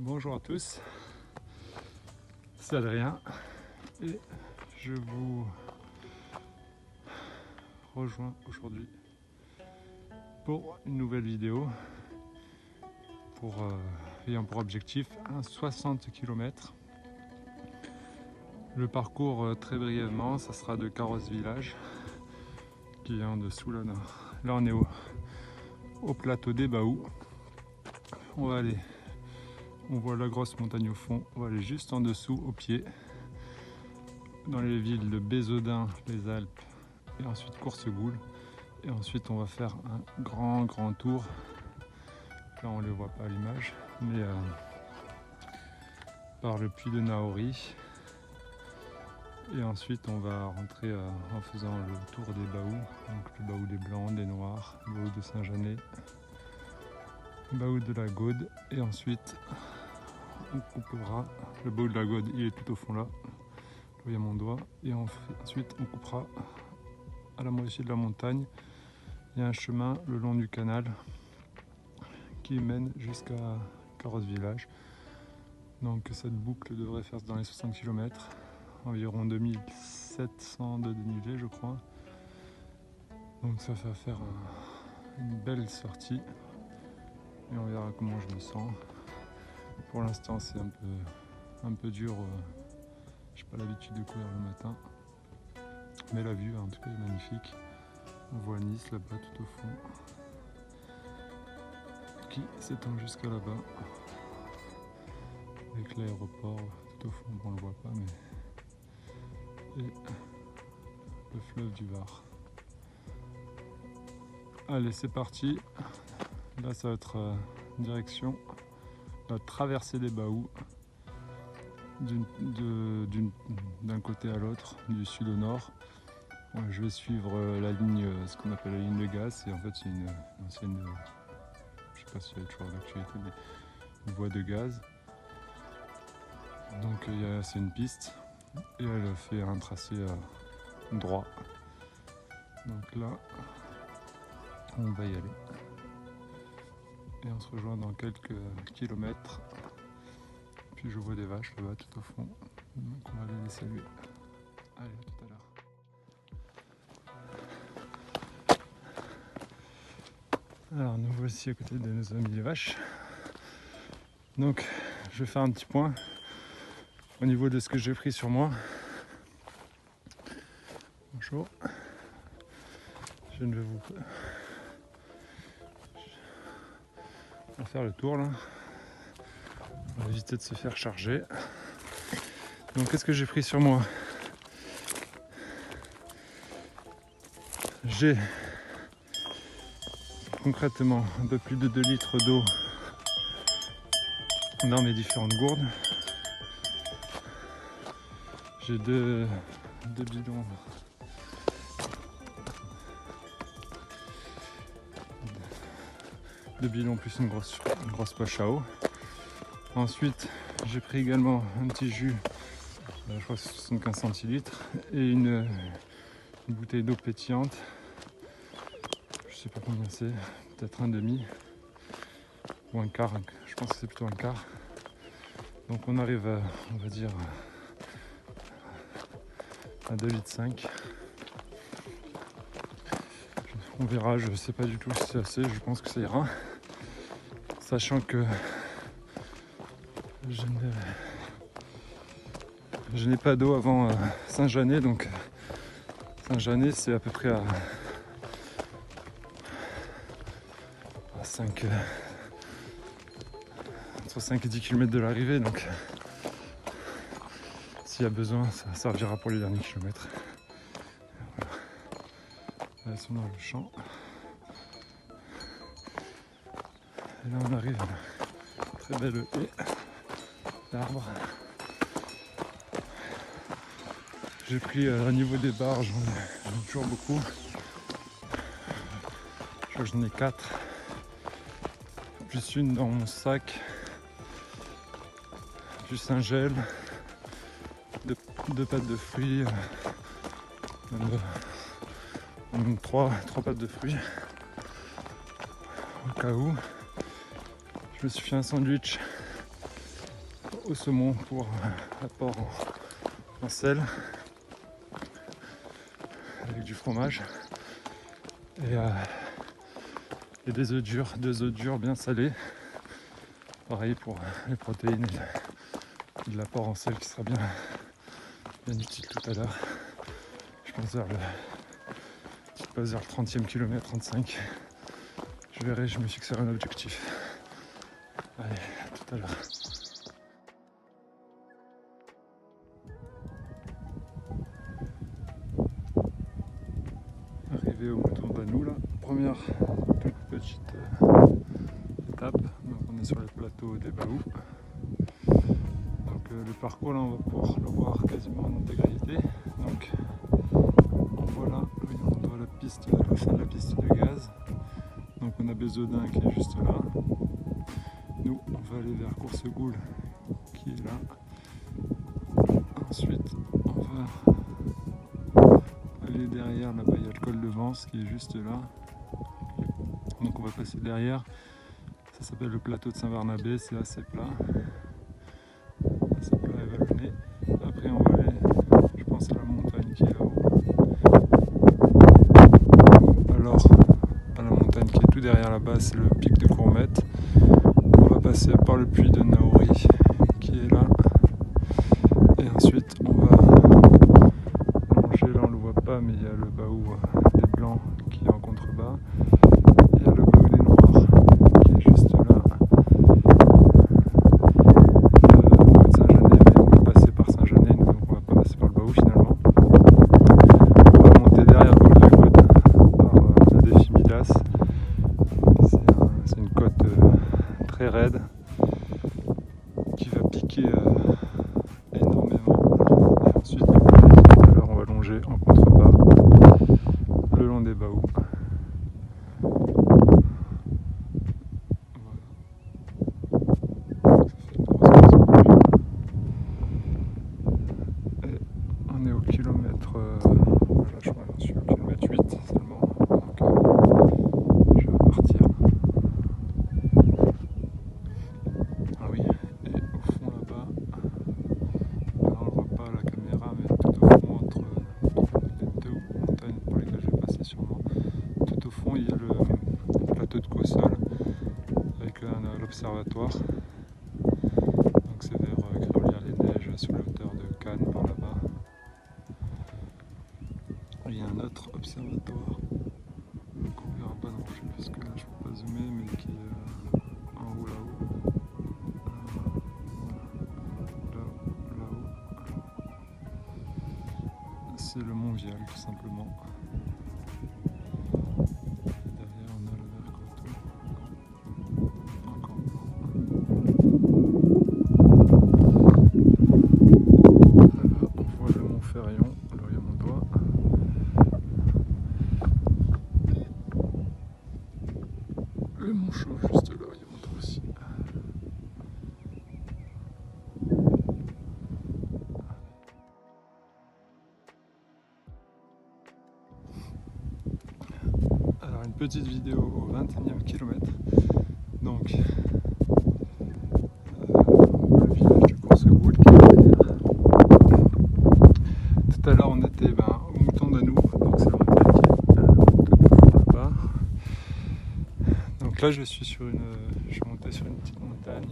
Bonjour à tous, c'est Adrien et je vous rejoins aujourd'hui pour une nouvelle vidéo ayant pour objectif un 60 km. Le parcours très brièvement, ça sera de Carros-Village qui est en dessous là. Là on est au plateau des Baous. On voit la grosse montagne au fond, on va aller juste en dessous au pied dans les villes de Bézodin, les Alpes et ensuite Coursegoule, et ensuite on va faire un grand tour. Là on ne le voit pas à l'image, mais par le puits de Naori, et ensuite on va rentrer en faisant le tour des Baous, donc le Baou des Blancs, des Noirs, le Baou de Saint-Janet, le Baou de la Gaude, et ensuite on coupera. Le Baou de la Gaude il est tout au fond là, il y a mon doigt, et ensuite on coupera à la moitié de la montagne. Il y a un chemin le long du canal qui mène jusqu'à Carros-Village. Donc cette boucle devrait faire dans les 60 km, environ 2700 de dénivelé je crois. Donc ça va faire une belle sortie et on verra comment je me sens. Pour l'instant c'est un peu dur, j'ai pas l'habitude de courir le matin, mais la vue en tout cas est magnifique. On voit Nice là-bas tout au fond qui s'étend jusqu'à là-bas avec l'aéroport tout au fond, bon, on le voit pas, mais et le fleuve du Var. Allez, c'est parti. Là ça va être direction la traversée des Baous d'un côté à l'autre, du sud au nord. Je vais suivre la ligne, ce qu'on appelle la ligne de gaz, et en fait c'est une ancienne, je sais pas si elle est toujours d'actualité, mais une voie de gaz. Donc c'est une piste et elle fait un tracé droit. Donc là on va y aller et on se rejoint dans quelques kilomètres. Puis je vois des vaches là-bas tout au fond, donc on va aller les saluer. Allez, à tout à l'heure. Alors nous voici à côté de nos amis les vaches. Donc je vais faire un petit point au niveau de ce que j'ai pris sur moi. Bonjour. Je ne vais vous on va faire le tour là. On va éviter de se faire charger. Donc qu'est-ce que j'ai pris sur moi? J'ai concrètement un peu plus de 2 litres d'eau dans mes différentes gourdes. J'ai deux bidons plus une grosse poche à eau. Ensuite j'ai pris également un petit jus, je crois que c'est 75 centilitres, et une bouteille d'eau pétillante. Je sais pas combien c'est, peut-être un demi ou un quart, je pense que c'est plutôt un quart. Donc on arrive à, on va dire, à 2,5 litres. On verra, je sais pas du tout si c'est assez, je pense que ça ira. Sachant que je n'ai pas d'eau avant Saint-Janet, donc Saint-Janet c'est à peu près à 5, entre 5 et 10 km de l'arrivée, donc s'il y a besoin ça servira pour les derniers kilomètres. Voilà. Là, elles sont dans le champ. Et là on arrive à une très belle haie d'arbres. J'ai pris au niveau des barres, j'en ai toujours beaucoup. Je crois que j'en ai 4. Plus une dans mon sac. Plus un gel. 2 pâtes de fruits. Même 3 pâtes de fruits. Au cas où. Je me suis fait un sandwich au saumon pour l'apport en sel avec du fromage et des œufs durs, 2 œufs durs bien salés. Pareil pour les protéines et de l'apport en sel qui sera bien utile tout à l'heure. Je passe vers le 30e kilomètre, 35. Je verrai, je me fixerai un objectif. Allez, à tout à l'heure. Arrivé au mouton d'Anou là, première toute petite étape. Donc on est sur le plateau des Baous. Donc le parcours là on va pouvoir le voir quasiment en intégralité. Donc on voit là, on voit la fin de la piste de gaz. Donc on a Bézodin qui est juste là. Nous on va aller vers Coursegoule qui est là. Ensuite on va aller derrière, là-bas il y a le col de Vence qui est juste là. Donc on va passer derrière. Ça s'appelle le plateau de Saint-Barnabé, c'est assez plat. Assez plat et vallonné. Après on va aller, je pense, à la montagne qui est là-haut. Alors, à la montagne qui est tout derrière là-bas, c'est le pic de Courmette. On va passer par le puits de Naori qui est là. Et ensuite on va longer, là on le voit pas, mais il y a le Baou des Blancs qui est en contrebas. Il y a le Baou des Noirs qui est juste là. Le Baou de Saint-Janet, mais on va passer par Saint-Janet, donc on va pas passer par le Baou finalement. On va monter derrière le Baou de la Côte par le défi Milas. C'est une côte très raide qui va piquer énormément. Et ensuite, comme je l'ai dit tout à l'heure, on va longer en contrebas le long des Baous. Et on est au kilomètre, voilà, je crois que je suis au kilomètre 8 seulement, donc je vais partir. Ah oui, et au fond là-bas, alors on ne voit pas à la caméra, mais tout au fond entre les deux montagnes par lesquelles je vais passer sûrement, tout au fond il y a le plateau de Cossol avec l'observatoire. Donc c'est vers Grolières-les-Neiges sur la hauteur de Cannes par là-bas. Il y a un autre observatoire qu'on verra pas non plus parce que là je peux pas zoomer, mais qui est en haut là-haut. Là-haut. C'est le Mont Vial tout simplement. Derrière on a le Vercors. Encore là-bas on voit le Mont Ferrion, là où il y a mon doigt. Le Mont Chauve juste là, il y a mon doigt aussi. Alors une petite vidéo au 21e kilomètre. Donc le village de Coursegoule qui est derrière. Tout à l'heure on était au mouton d'Anou, donc c'est la montagne qui est tout au fond là-bas. Donc là je suis monté sur une petite montagne.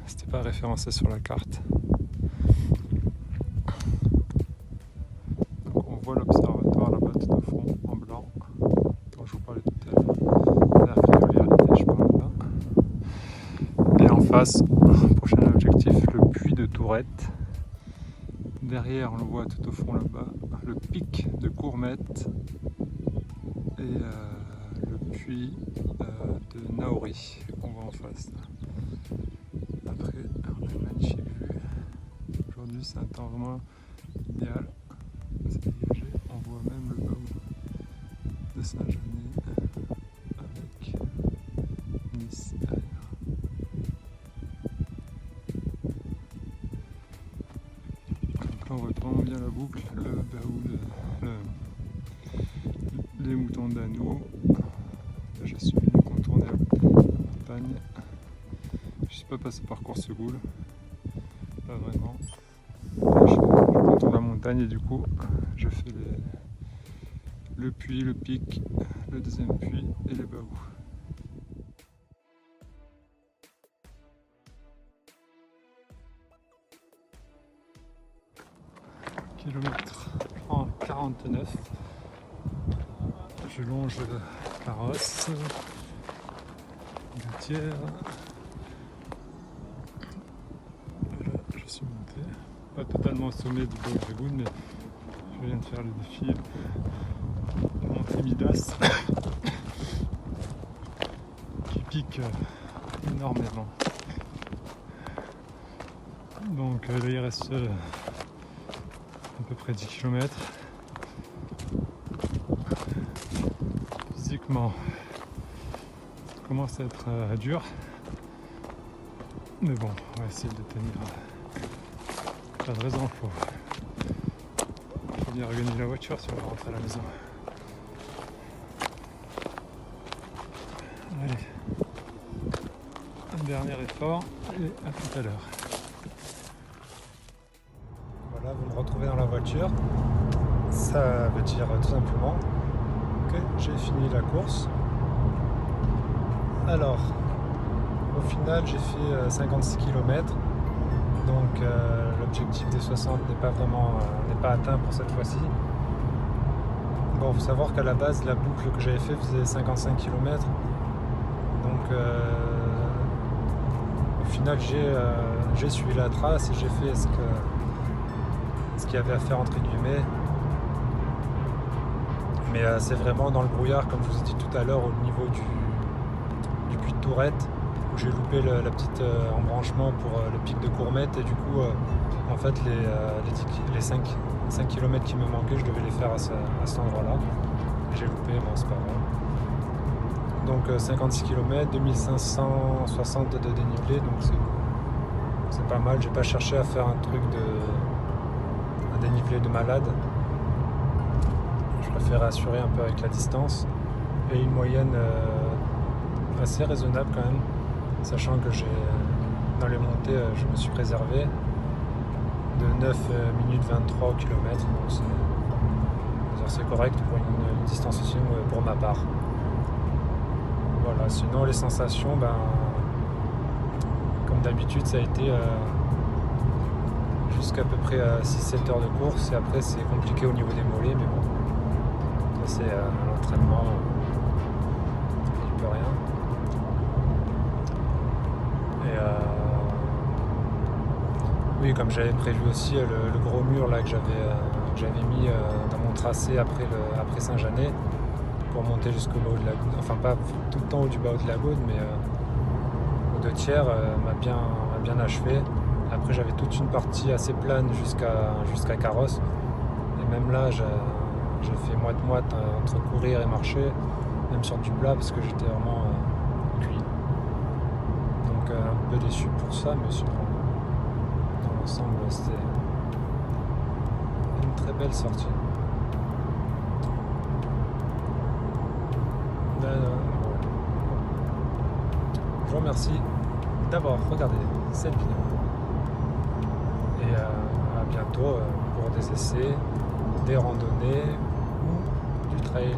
C'était pas référencé sur la carte. Donc on voit l'observatoire là-bas tout au fond en blanc, dont je vous parlais tout à l'heure, vers Grolières-les-Neiges par là-bas. Et en face, prochain objectif, le puits de Tourette. Derrière on le voit tout au fond là-bas, le pic de Courmette et le puits de Naori qu'on voit en face. Après on a une magnifique vue. Aujourd'hui c'est un temps vraiment idéal, c'est dégagé. On voit même le Baou de Saint-Janet avec Nice derrière. Donc là on voit vraiment bien la boucle, le Baou les moutons d'Anou. Je suis venu contourner la montagne. Je sais pas pas passer par Coursegoule, pas vraiment. Je contourne la montagne et du coup je fais le puits, le pic, le deuxième puits et les baous. Kilomètre en 49. Je longe Carrosse, Gatière. Voilà, je suis monté. Pas totalement au sommet du Baou de Lagoune, mais je viens de faire le défi de monter Midas qui pique énormément. Donc là il reste à peu près 10 km. Physiquement, ça commence à être dur. Mais bon, on va essayer de tenir. Pas de raison, faut bien organiser la voiture si on va rentrer à la maison. Allez, un dernier effort et à tout à l'heure. Voilà, vous me retrouvez dans la voiture. Ça veut dire tout simplement que j'ai fini la course. Alors, au final, j'ai fait 56 km. Donc l'objectif des 60 n'est pas atteint pour cette fois-ci. Bon, il faut savoir qu'à la base, la boucle que j'avais fait faisait 55 km. Donc au final, j'ai suivi la trace et j'ai fait ce qu'il y avait à faire entre guillemets. Mais c'est vraiment dans le brouillard, comme je vous ai dit tout à l'heure, au niveau du puits de Tourette, où j'ai loupé la petite embranchement pour le pic de Courmette, et du coup en fait les 5 km qui me manquaient, je devais les faire à cet endroit là. J'ai loupé, bon c'est pas grave. Donc 56 km, 2560 de dénivelé, donc c'est pas mal. J'ai pas cherché à faire un dénivelé de malade. Je préfère assurer un peu avec la distance, et une moyenne assez raisonnable quand même, sachant que dans les montées je me suis préservé de 9 minutes 23 au kilomètre, donc c'est correct pour une distance aussi pour ma part. Voilà, sinon les sensations, comme d'habitude ça a été jusqu'à peu près 6-7 heures de course, et après c'est compliqué au niveau des mollets, mais bon, ça c'est l'entraînement, il peut rien. Et oui, comme j'avais prévu aussi, le gros mur là que j'avais mis dans mon tracé après Saint-Janet pour monter jusqu'au Baou de Lagoune, enfin pas tout le temps au du Baou de Lagoune, mais aux 2/3 m'a bien achevé. Après j'avais toute une partie assez plane jusqu'à Carrosse, et même là j'ai fait moite-moite entre courir et marcher, même sur du plat, parce que j'étais vraiment cuit. Donc un peu déçu pour ça, mais sinon dans l'ensemble c'était une très belle sortie. Je vous remercie d'avoir regardé cette vidéo, et à bientôt pour des essais, des randonnées ou du trail.